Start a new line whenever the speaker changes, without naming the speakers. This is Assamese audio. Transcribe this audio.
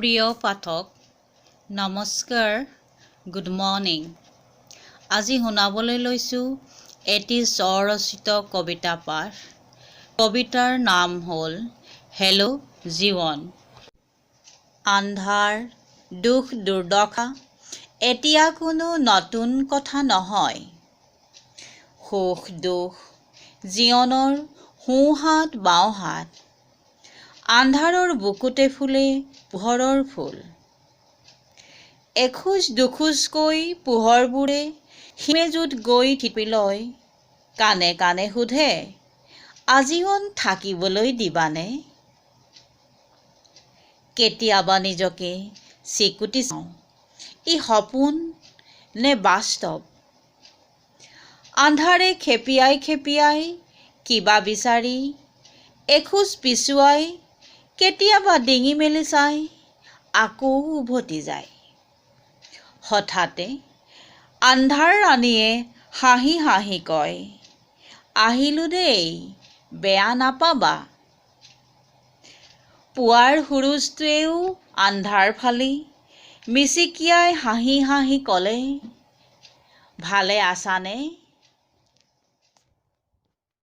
প্ৰিয় পাঠক নমস্কাৰ গুড মৰ্নিং। আজি শুনাবলৈ লৈছোঁ এটি স্বৰচিত কবিতা পাঠ। কবিতাৰ নাম হ'ল হেল্ল' জীৱন। আন্ধাৰ দুখ দুৰ্দশা এতিয়া কোনো নতুন কথা নহয়। সুখ দুখ জীৱনৰ সোঁহাত বাওঁহাত, আন্ধাৰৰ বুকুতে ফুলে পোহৰৰ ফুল। এখোজ দুখোজকৈ পোহৰবোৰে সীমেজুত গৈ থিপি লয়, কাণে কাণে সোধে আজীৱন থাকিবলৈ দিবানে? কেতিয়াবা নিজকে চিকুটি চাওঁ, ই সপোন নে বাস্তৱ? আন্ধাৰে খেপিয়াই খেপিয়াই কিবা বিচাৰি এখোজ পিছুৱাই কেতিয়াবা ডিঙি মেলি চাই আকৌ উভতি যায়। হঠাতে আন্ধাৰ ৰাণীয়ে হাঁহি হাঁহি কয়, আহিলোঁ দেই, বেয়া নাপাবা। পুৱাৰ সুৰুজটোৱেও আন্ধাৰ ফালি মিচিকিয়াই হাঁহি হাঁহি ক'লে, ভালে আছানে?